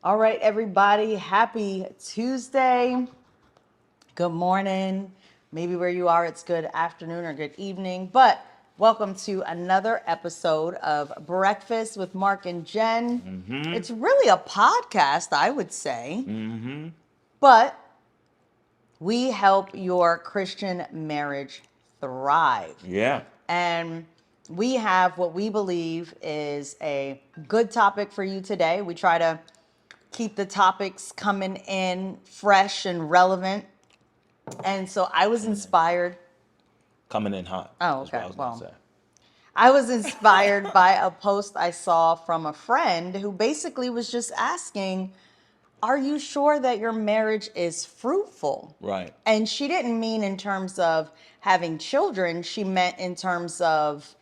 All right, everybody. Happy Tuesday. Good morning. Maybe where you are, it's good afternoon or good evening. But welcome to another episode of Breakfast with Mark and Jen. It's really a podcast, I would say. But we help your Christian marriage thrive. Yeah. And we have what we believe is a good topic for you today. We try to keep the topics coming in fresh and relevant. And so I was Coming in. inspired. Coming in hot. Oh, That's what okay. I was going to Well, say. I was inspired by a post I saw from a friend who basically was just asking, are you sure that your marriage is fruitful? Right. And she didn't mean in terms of having children. She meant in terms of,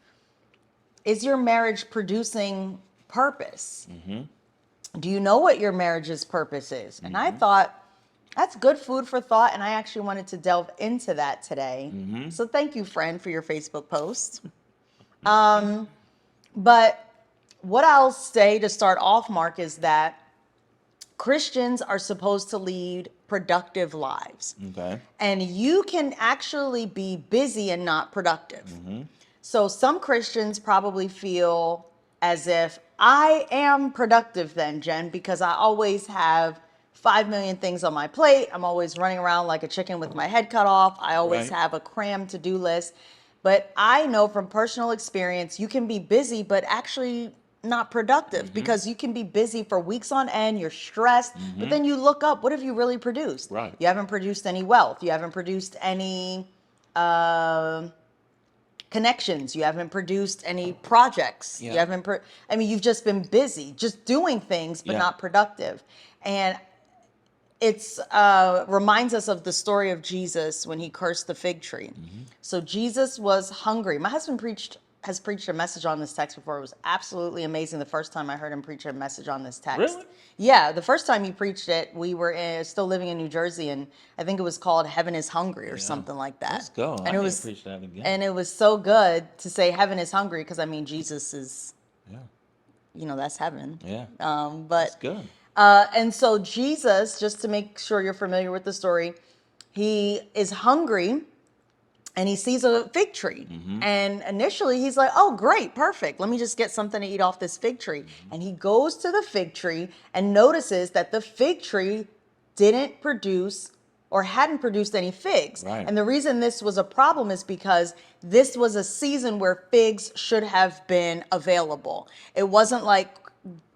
is your marriage producing purpose? Do you know what your marriage's purpose is? And I thought, that's good food for thought. And I actually wanted to delve into that today. So thank you, friend, for your Facebook post. But what I'll say to start off, Mark, is that Christians are supposed to lead productive lives. Okay. And you can actually be busy and not productive. So some Christians probably feel as if I am productive then, Jen, because I always have 5 million things on my plate. I'm always running around like a chicken with my head cut off. I always Right. have a crammed to-do list. But I know from personal experience, you can be busy, but actually not productive because you can be busy for weeks on end. You're stressed, but then you look up, what have you really produced? Right. You haven't produced any wealth. You haven't produced any connections. You haven't produced any projects. You Yeah. haven't, I mean, you've just been busy, just doing things, but Yeah. not productive. And it's reminds us of the story of Jesus when he cursed the fig tree. So Jesus was hungry. My husband has preached a message on this text before. It was absolutely amazing the first time I heard him preach a message on this text. Really? Yeah, the first time he preached it, we were still living in New Jersey, and I think it was called Heaven is Hungry or Yeah. something like that. Let's go. And I it need to was preach that again. and it was so good to say heaven is hungry because I mean Jesus is, Yeah. that's heaven. Yeah. But That's good. and so Jesus, just to make sure you're familiar with the story, he is hungry and he sees a fig tree. And initially he's like, oh, great, perfect. Let me just get something to eat off this fig tree. And he goes to the fig tree and notices that the fig tree didn't produce or hadn't produced any figs. Right. And the reason this was a problem is because this was a season where figs should have been available. It wasn't like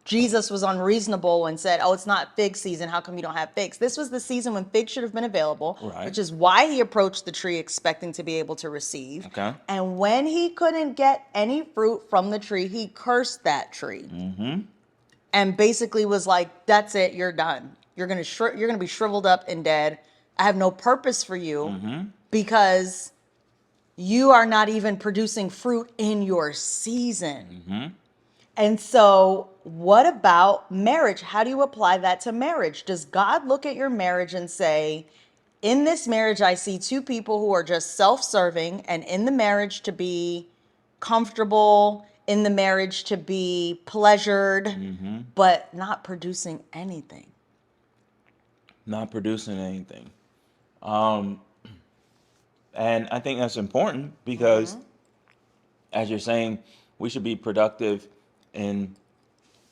Jesus was unreasonable and said, oh, it's not fig season. How come you don't have figs? This was the season when figs should have been available, Right. which is why he approached the tree expecting to be able to receive. Okay. And when he couldn't get any fruit from the tree, he cursed that tree. And basically was like, that's it, you're done. You're going to be shriveled up and dead. I have no purpose for you because you are not even producing fruit in your season. And so, what about marriage? How do you apply that to marriage? Does God look at your marriage and say, in this marriage, I see two people who are just self serving, and in the marriage to be comfortable, in the marriage to be pleasured, but not producing anything? Not producing anything. Um, and I think that's important because, as you're saying, we should be productive in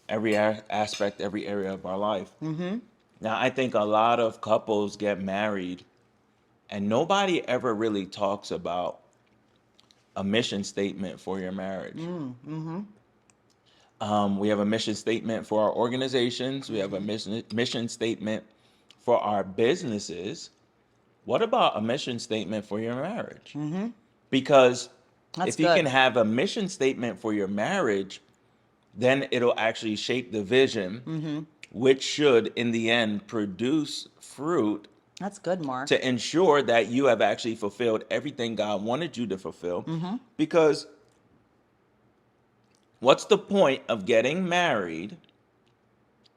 every aspect, every area of our life. Now, I think a lot of couples get married and nobody ever really talks about a mission statement for your marriage. We have a mission statement for our organizations. We have a mission statement for our businesses. What about a mission statement for your marriage? Because That's if you can good. have a mission statement for your marriage, then it'll actually shape the vision, which should, in the end, produce fruit That's good, Mark. to ensure that you have actually fulfilled everything God wanted you to fulfill. Because what's the point of getting married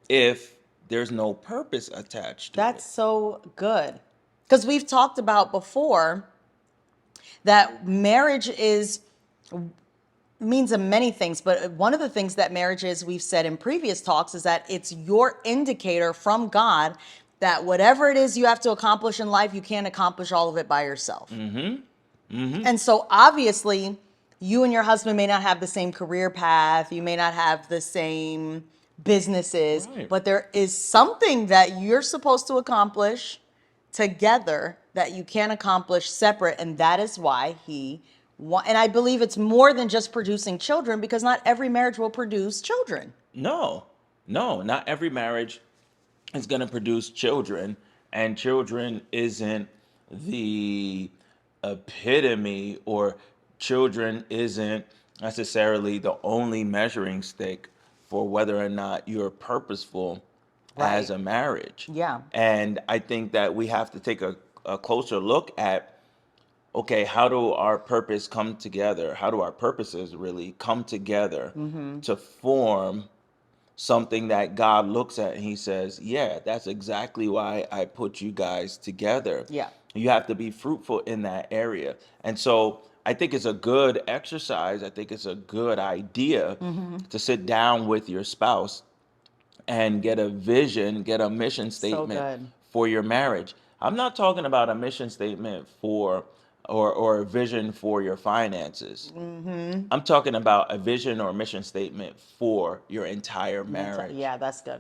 if there's no purpose attached to That's it? so good. Because we've talked about before that marriage is means of many things, but one of the things that marriage is, we've said in previous talks, is that it's your indicator from God that whatever it is you have to accomplish in life, you can't accomplish all of it by yourself. And so obviously, you and your husband may not have the same career path, you may not have the same businesses, Right. but there is something that you're supposed to accomplish together that you can't accomplish separate, and that is why and I believe it's more than just producing children, because not every marriage will produce children. No, no, not every marriage is going to produce children, and children isn't the epitome, or children isn't necessarily the only measuring stick for whether or not you're purposeful as Right. a marriage. Yeah. And I think that we have to take a closer look at, okay, how do our purpose come together? How do our purposes really come together to form something that God looks at and he says, yeah, that's exactly why I put you guys together. Yeah. You have to be fruitful in that area. And so I think it's a good exercise. I think it's a good idea to sit down with your spouse and get a vision, get a mission So statement good. for your marriage. I'm not talking about a mission statement for or a vision for your finances. I'm talking about a vision or mission statement for your entire marriage. Yeah, that's good.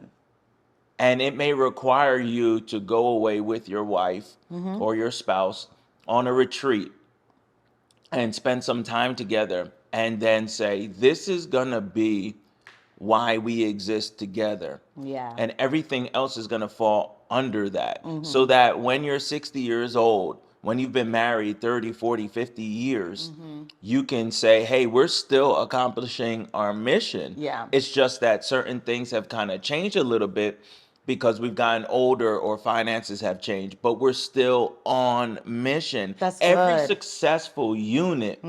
And it may require you to go away with your wife or your spouse on a retreat and spend some time together and then say, this is going to be why we exist together. Yeah. And everything else is going to fall under that. So that when you're 60 years old, when you've been married 30, 40, 50 years, you can say, hey, we're still accomplishing our mission. Yeah. It's just that certain things have kind of changed a little bit because we've gotten older or finances have changed, but we're still on mission. That's Every good. successful unit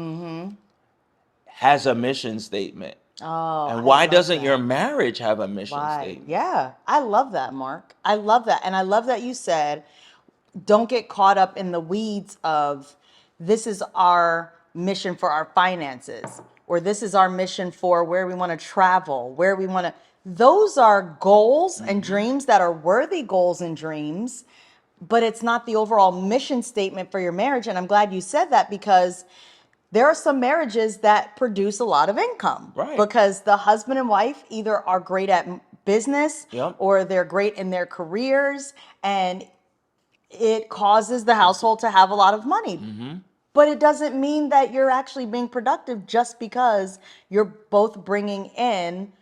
has a mission statement. Oh, And I why love doesn't your that. marriage have a mission Right. statement? Yeah. I love that, Mark. I love that. And I love that you said, don't get caught up in the weeds of, this is our mission for our finances, or this is our mission for where we want to travel, where we want to. Those are goals and dreams that are worthy goals and dreams, but it's not the overall mission statement for your marriage. And I'm glad you said that, because there are some marriages that produce a lot of income, Right. because the husband and wife either are great at business Yep. or they're great in their careers, and it causes the household to have a lot of money. But it doesn't mean that you're actually being productive just because you're both bringing in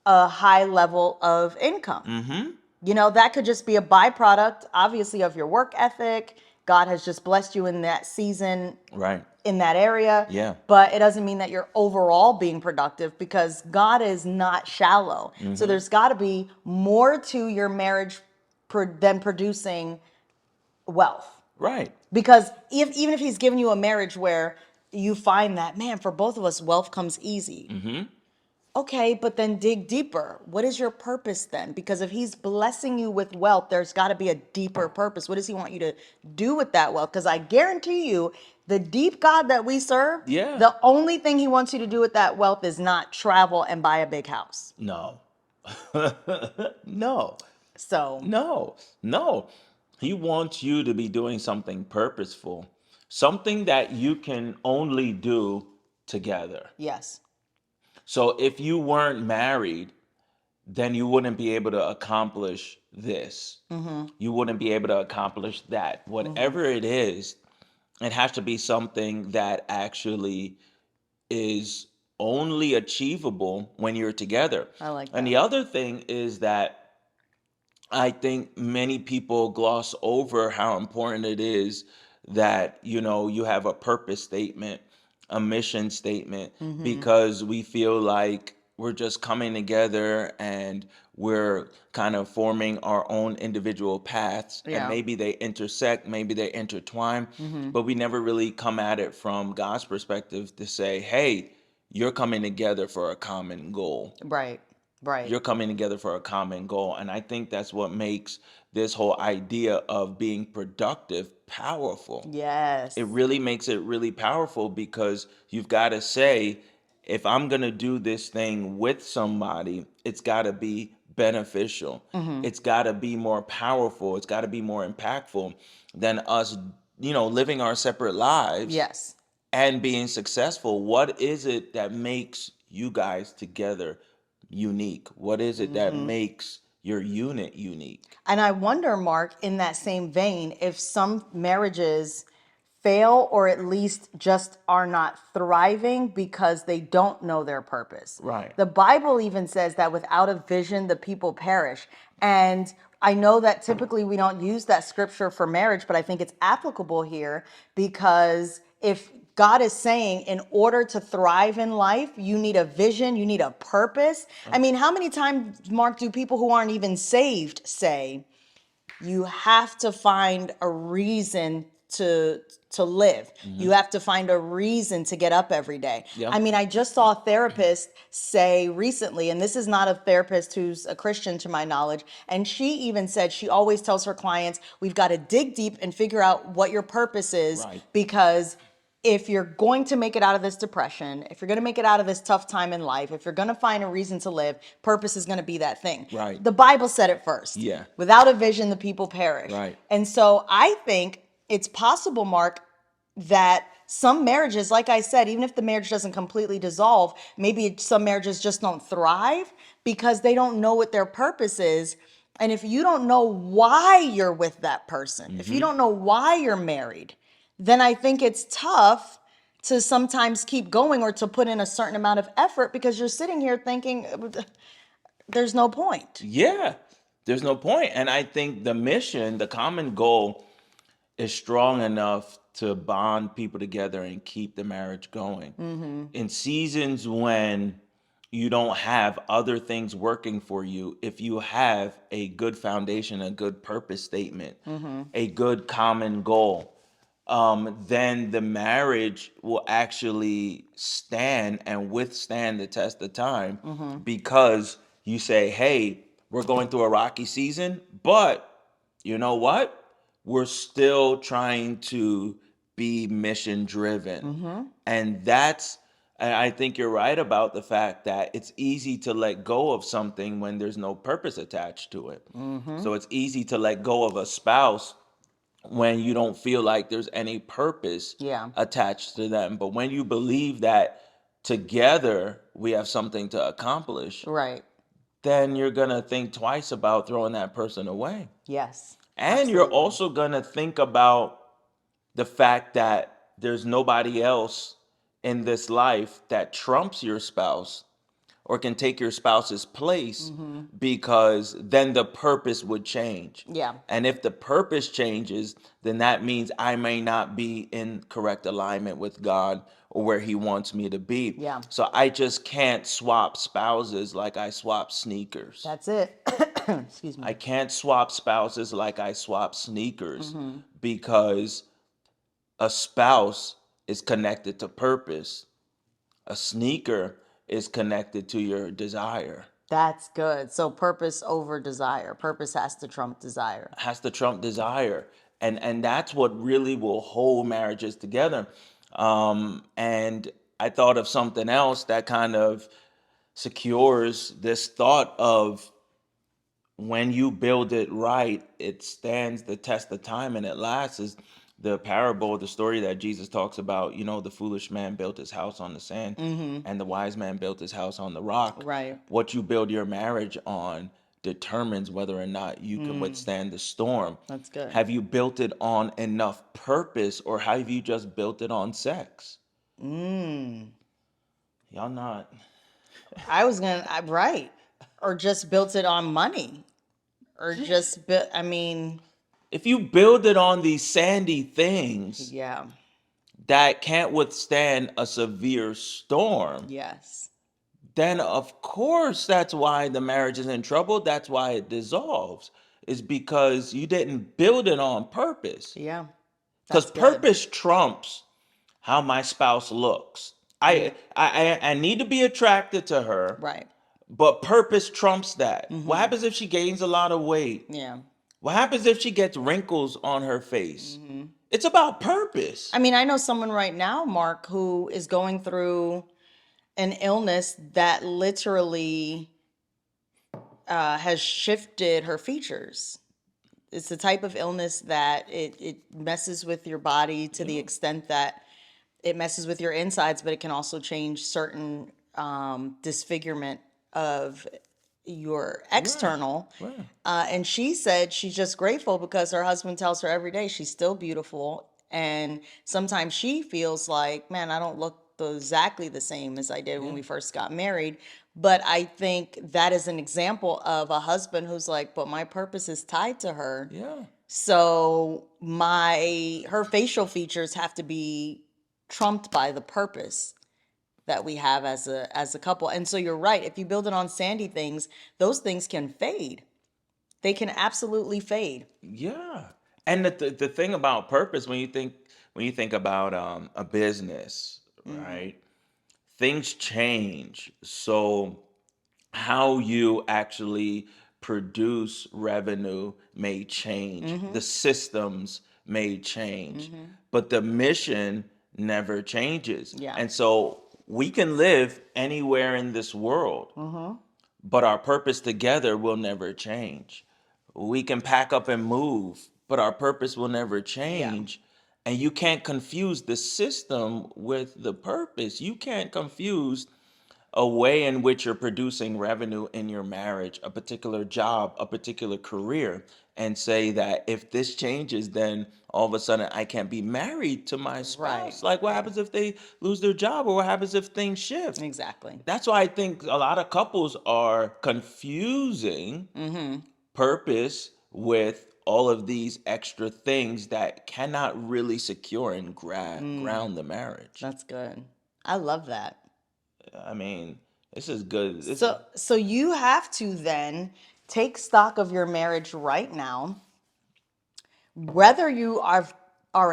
a high level of income. That could just be a byproduct, obviously, of your work ethic. God has just blessed you in that season, Right. in that area. Yeah. But it doesn't mean that you're overall being productive, because God is not shallow. So there's got to be more to your marriage than producing wealth. Right. Because even if he's given you a marriage where you find that, man, for both of us, wealth comes easy. Okay, but then dig deeper. What is your purpose then? Because if he's blessing you with wealth, there's got to be a deeper purpose. What does he want you to do with that wealth? Because I guarantee you, the deep God that we serve, Yeah. the only thing he wants you to do with that wealth is not travel and buy a big house. No. No. So, No. No. He wants you to be doing something purposeful, something that you can only do together. yes. So if you weren't married, then you wouldn't be able to accomplish this. You wouldn't be able to accomplish that. Whatever it is, it has to be something that actually is only achievable when you're together. I like And that. the other thing is that I think many people gloss over how important it is that, you have a purpose statement, a mission statement, because we feel like we're just coming together and we're kind of forming our own individual paths, and Yeah. maybe they intersect, maybe they intertwine, but we never really come at it from God's perspective to say, hey, you're coming together for a common goal. Right. Right. You're coming together for a common goal. And I think that's what makes this whole idea of being productive powerful. Yes. It really makes it really powerful, because you've got to say, if I'm going to do this thing with somebody, it's got to be beneficial. It's got to be more powerful. It's got to be more impactful than us, living our separate lives Yes. and being successful. What is it that makes you guys together unique? What is it that makes your unit unique? And I wonder, Mark, in that same vein, if some marriages fail or at least just are not thriving because they don't know their purpose. Right. The Bible even says that without a vision, the people perish. And I know that typically we don't use that scripture for marriage, but I think it's applicable here because if God is saying in order to thrive in life, you need a vision, you need a purpose. I mean, how many times, Mark, do people who aren't even saved say, you have to find a reason to live. You have to find a reason to get up every day. Yeah. I mean, I just saw a therapist say recently, and this is not a therapist who's a Christian to my knowledge, and she even said she always tells her clients, we've got to dig deep and figure out what your purpose is, Right. because if you're going to make it out of this depression, if you're going to make it out of this tough time in life, if you're going to find a reason to live, purpose is going to be that thing. Right. The Bible said it first. Yeah. Without a vision, the people perish. Right. And so I think it's possible, Mark, that some marriages, like I said, even if the marriage doesn't completely dissolve, maybe some marriages just don't thrive because they don't know what their purpose is. And if you don't know why you're with that person, if you don't know why you're married, then I think it's tough to sometimes keep going or to put in a certain amount of effort because you're sitting here thinking there's no point. Yeah. There's no point. And I think the mission, the common goal, is strong enough to bond people together and keep the marriage going. In seasons when you don't have other things working for you, if you have a good foundation, a good purpose statement, a good common goal, then the marriage will actually stand and withstand the test of time because you say, hey, we're going through a rocky season, but you know what? We're still trying to be mission driven. And I think you're right about the fact that it's easy to let go of something when there's no purpose attached to it. So it's easy to let go of a spouse when you don't feel like there's any purpose Yeah. attached to them. But when you believe that together we have something to accomplish, Right. then you're going to think twice about throwing that person away. Yes. And you're Absolutely. also going to think about the fact that there's nobody else in this life that trumps your spouse or can take your spouse's place, because then the purpose would change. Yeah. And if the purpose changes, then that means I may not be in correct alignment with God or where he wants me to be. Yeah. So I just can't swap spouses like I swap sneakers. That's it. Excuse me. I can't swap spouses like I swap sneakers, because a spouse is connected to purpose. A sneaker is connected to your desire. That's good. So purpose over desire. Purpose has to trump desire. Has to trump desire. And that's what really will hold marriages together. And I thought of something else that kind of secures this thought of, when you build it right, it stands the test of time and it lasts. Is the parable, the story that Jesus talks about, the foolish man built his house on the sand and the wise man built his house on the rock. Right. What you build your marriage on determines whether or not you can withstand the storm. That's good. Have you built it on enough purpose, or have you just built it on sex? Y'all not. Right. Or just built it on money. Or just built, I mean, If you build it on these sandy things yeah. that can't withstand a severe storm, Yes. then of course that's why the marriage is in trouble. That's why it dissolves, is because you didn't build it on purpose. Yeah. Because That's good. purpose trumps how my spouse looks. Yeah. I need to be attracted to her, Right. but purpose trumps that. What happens if she gains a lot of weight? Yeah. What happens if she gets wrinkles on her face? It's about purpose. I mean, I know someone right now, Mark, who is going through an illness that literally has shifted her features. It's the type of illness that it messes with your body to the Yeah. extent that it messes with your insides, but it can also change certain disfigurement of your Right. external. Right. And she said she's just grateful because her husband tells her every day she's still beautiful. And sometimes she feels like, man, I don't look exactly the same as I did when Yeah. we first got married. But I think that is an example of a husband who's like, but my purpose is tied to her. Yeah. So her facial features have to be trumped by the purpose that we have as a couple. And so you're right. If you build it on sandy things, those things can fade. They can absolutely fade. Yeah. And the thing about purpose, when you think about a business, right? Things change. So how you actually produce revenue may change. The systems may change, but the mission never changes. Yeah. And so we can live anywhere in this world, but our purpose together will never change. We can pack up and move, but our purpose will never Yeah. change. And you can't confuse the system with the purpose. You can't confuse a way in which you're producing revenue in your marriage, a particular job, a particular career, and say that if this changes, then all of a sudden I can't be married to my Right. spouse. Like, what Right. happens if they lose their job, or what happens if things shift? Exactly. That's why I think a lot of couples are confusing purpose with all of these extra things that cannot really secure and ground the marriage. That's good. I love that. I mean, this is good. This is So you have to then take stock of your marriage right now, whether you are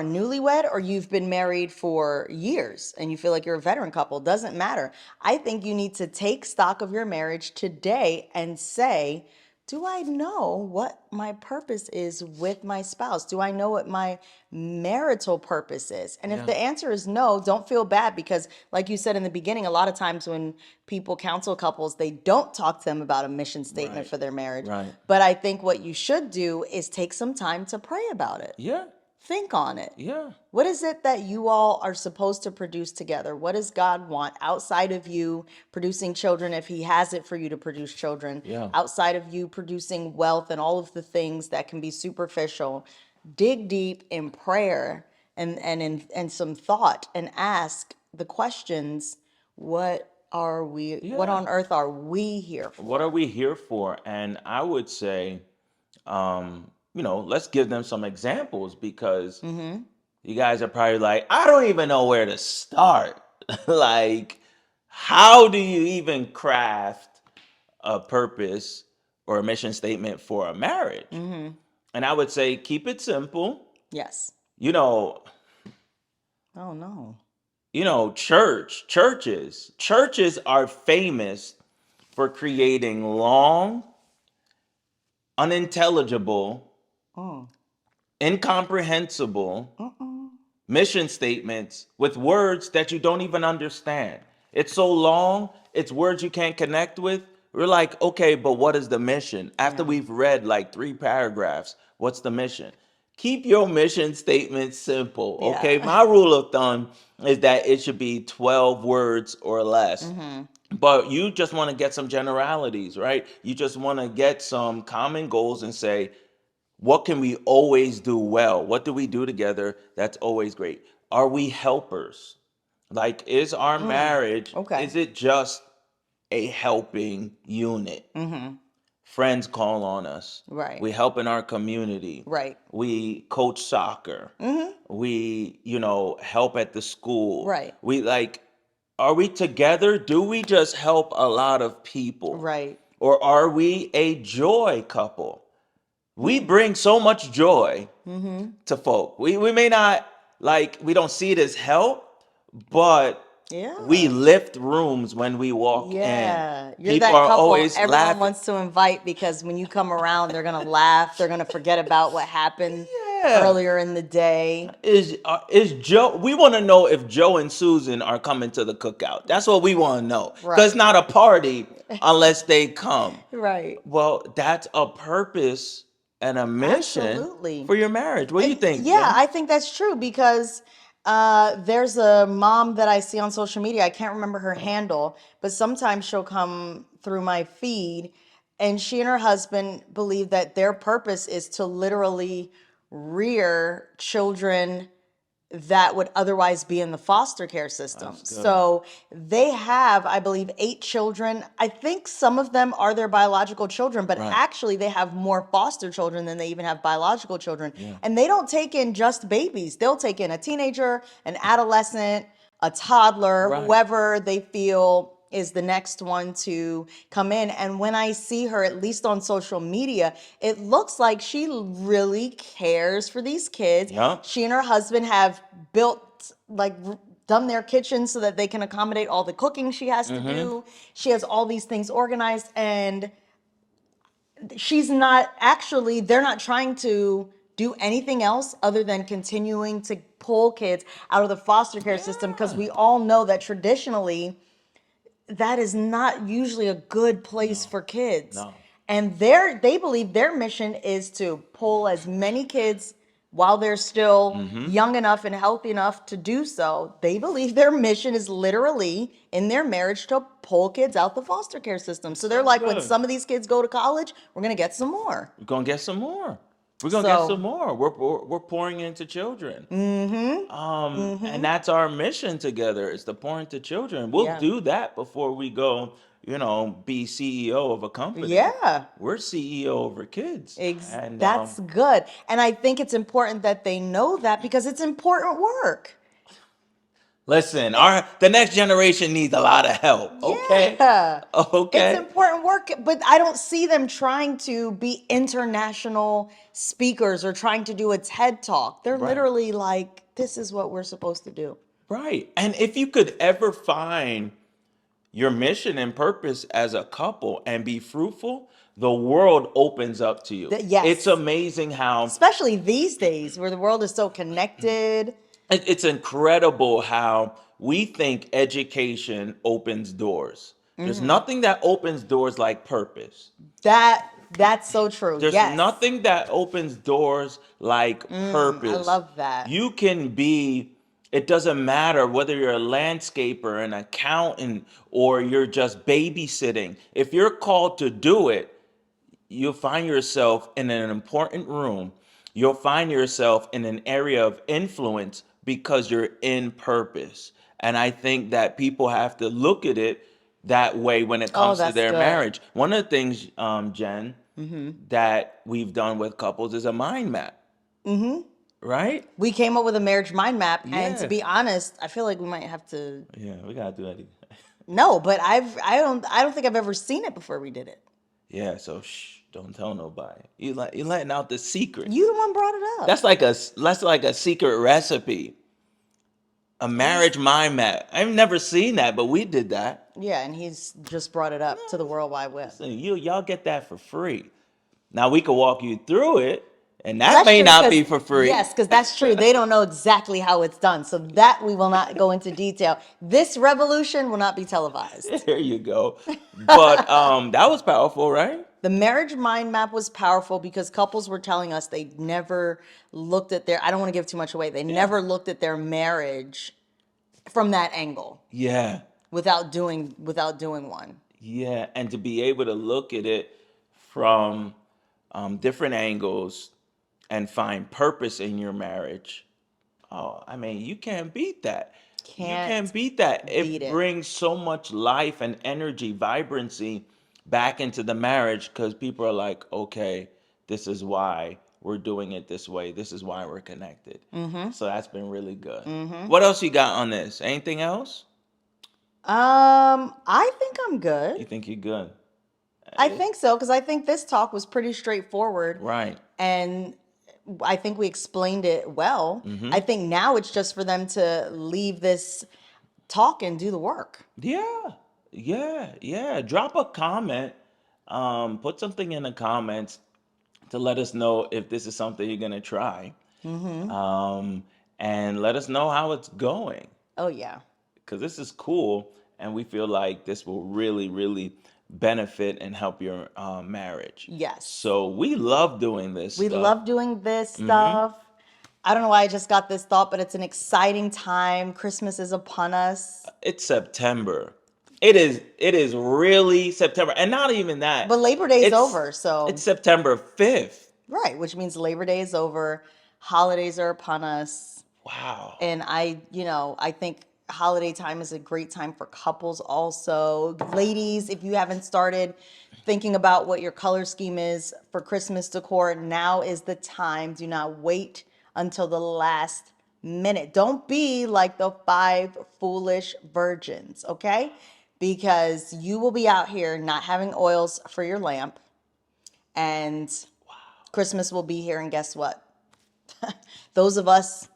a newlywed or you've been married for years and you feel like you're a veteran couple, doesn't matter. I think you need to take stock of your marriage today and say, do I know what my purpose is with my spouse? Do I know what my marital purpose is? And if yeah, the answer is no, don't feel bad because, like you said in the beginning, a lot of times when people counsel couples, they don't talk to them about a mission statement right, for their marriage. right. But I think what you should do is take some time to pray about it. Yeah, Think on it. yeah, What is it that you all are supposed to produce together? What does God want outside of you producing children, if He has it for you to produce children, yeah, outside of you producing wealth and all of the things that can be superficial? Dig deep in prayer and some thought and ask the questions, what yeah. on earth are we here What are for? we here for? And I would say, let's give them some examples because you guys are probably like, I don't even know where to start. Like, how do you even craft a purpose or a mission statement for a marriage? And I would say, keep it simple. Yes. You know, Oh no. churches are famous for creating long, unintelligible, Mm. incomprehensible Mm-mm. mission statements with words that you don't even understand. It's so long, it's words you can't connect with. We're like, okay, but what is the mission? After Yeah. we've read like 3 paragraphs, what's the mission? Keep your mission statement simple, okay? Yeah. My rule of thumb is that it should be 12 words or less. But you just want to get some generalities, right? You just want to get some common goals and say, what can we always do well? What do we do together that's always great? Are we helpers? Like, is our marriage, Okay. is it just a helping unit? Friends call on us. Right. We help in our community. Right. We coach soccer. We, help at the school. Right. We like, are we together? Do we just help a lot of people? Right. Or are we a joy couple? We bring so much joy to folk. We may not like, we don't see it as help, but we Yeah. lift rooms when we walk in. Yeah. You're People that are couple always everyone laughing. wants to invite because when you come around, they're going to laugh. They're going to forget about what happened Yeah. earlier in the day. Is Joe? We want to know if Joe and Susan are coming to the cookout. That's what we want to know. Because it's Right. not a party unless they come. Right. Well, that's a purpose and a mission Absolutely. for your marriage. What do you think, Yeah, Jen? I think that's true because there's a mom that I see on social media. I can't remember her handle, but sometimes she'll come through my feed, and she and her husband believe that their purpose is to literally rear children that would otherwise be in the foster care system. That's good. So they have, I believe, 8 children. I think some of them are their biological children, but Right. actually they have more foster children than they even have biological children. Yeah. And they don't take in just babies, they'll take in a teenager, an adolescent, a toddler, Right. whoever they feel is the next one to come in. And when I see her, at least on social media, it looks like she really cares for these kids. Yep. She and her husband have built, like, done their kitchen so that they can accommodate all the cooking she has to Mm-hmm. do. She has all these things organized, and she's not actually, they're not trying to do anything else other than continuing to pull kids out of the foster care system, because Yeah. we all know that traditionally that is not usually a good place No. for kids. No. And they believe their mission is to pull as many kids while they're still Mm-hmm. young enough and healthy enough to do so. They believe their mission is literally in their marriage to pull kids out the foster care system. So they're So like, when good. some of these kids go to college, we're going to get some more. We're gonna get some more. We're gonna get some So, more. We're pouring into children. And that's our mission together is to pour into children. We'll yeah. do that before we go, be CEO of a company. Yeah. We're CEO over kids. And That's good. And I think it's important that they know that because it's important work. listen, the next generation needs a lot of help. Okay? Yeah. It's Okay. important work, but I don't see them trying to be international speakers or trying to do a TED talk. They're Right. literally like, this is what we're supposed to do. Right. And if you could ever find your mission and purpose as a couple and be fruitful, the world opens up to you. It's Yes. amazing how Especially these days where the world is so connected. it's incredible how we think education opens doors. There's nothing that opens doors like purpose. That's so true. There's Yes. nothing that opens doors like I purpose. love that. You can be, it doesn't matter whether you're a landscaper, an accountant, or you're just babysitting. If you're called to do it, you'll find yourself in an important room. You'll find yourself in an area of influence because you're in purpose. And I think that people have to look at it that way when it Oh, comes to that's their good. marriage. One of the things, Jen, that we've done with couples is a mind map, right? We came up with a marriage mind map, and to Yeah. be honest, I feel like we might have to. Yeah, we gotta do that. No, but I don't think I've ever seen it before we did it. Yeah, so shh, don't tell nobody. You letting out the secret. You the one brought it up. That's like a secret recipe. A marriage mind map. I've never seen that, but we did that. Yeah, and he's just brought it up to the World Wide Web. Listen, y'all get that for free. Now we could walk you through it, and Well, that that's may true not because be for free. yes, because that's true. They don't know exactly how it's done, so that we will not go into detail. This revolution will not be televised. There you go. But that was powerful, right? The marriage mind map was powerful because couples were telling us they never looked at their. I don't want to give too much away. They Yeah. never looked at their marriage from that angle Yeah. without doing one. Yeah, and to be able to look at it from different angles and find purpose in your marriage. Oh, I mean, you can't beat that. You can't Can't beat that. beat It it. brings so much life and energy, vibrancy back into the marriage because people are like, okay, this is why we're doing it this way. This is why we're connected. So that's been really good. What else you got on this? Anything else? I think I'm You good. think you're good? I think so because I think this talk was pretty straightforward, Right. and I think we explained it well. I think now it's just for them to leave this talk and do the work. Yeah, yeah. Drop a comment. Put something in the comments to let us know if this is something you're gonna try. and let us know how it's going. Oh, yeah. Because this is cool, and we feel like this will really, really benefit and help your marriage. Yes. So we love doing this We stuff. love doing this stuff. I don't know why I just got this thought, but it's an exciting time. Christmas is upon us. It's September. It is. It is really September, and not even that. But Labor Day is It's over, so it's September 5th. right, which means Labor Day is over. Holidays are upon us. Wow. And I think holiday time is a great time for couples also. Ladies, if you haven't started thinking about what your color scheme is for Christmas decor, now is the time. Do not wait until the last minute. Don't be like the 5 foolish virgins, okay? Because you will be out here not having oils for your lamp, and Christmas will be here, and guess what? Those of us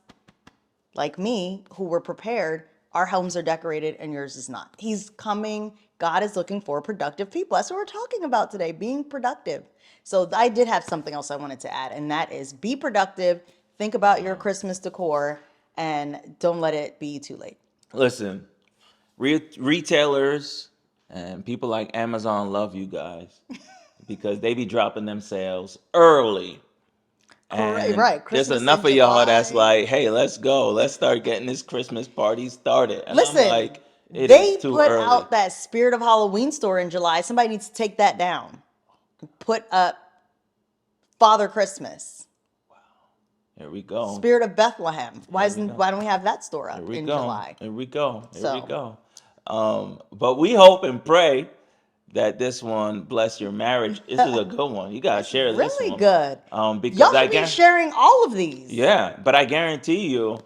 like me who were prepared, our homes are decorated and yours is not. He's coming. God is looking for productive people. That's what we're talking about today, being productive. So I did have something else I wanted to add, and that is be productive. Think about your Christmas decor and don't let it be too late. Listen, retailers and people like Amazon love you guys because they be dropping them sales early. Correct, And right. there's Christmas enough in of y'all that's July. like, hey, let's go. Let's start getting this Christmas party started. And I'm Listen, like, it is they too put early. out that Spirit of Halloween store in July. Somebody needs to take that down. Put up Father Christmas. Here we go. Spirit of Bethlehem. Here we go. Why don't we have that store Here up we in go. July? Here we go. Here we So go. But we hope and pray that this one bless your marriage. This is a good one. You gotta it's share this really one. good. Because Y'all should be sharing all of these. yeah, but I guarantee you,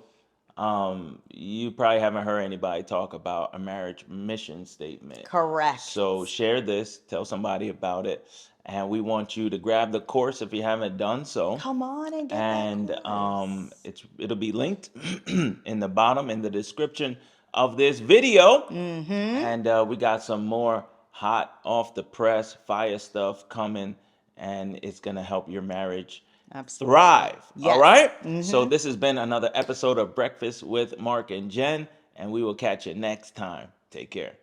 you probably haven't heard anybody talk about a marriage mission statement. Correct. So share this, tell somebody about it, and we want you to grab the course if you haven't done so. Come on and get And that course. it'll be linked in the bottom in the description of this video. And we got some more hot off the press fire stuff coming, and it's gonna help your marriage Absolutely. thrive. All Yes. right. So this has been another episode of Breakfast with Mark and Jen, and we will catch you next time. Take care.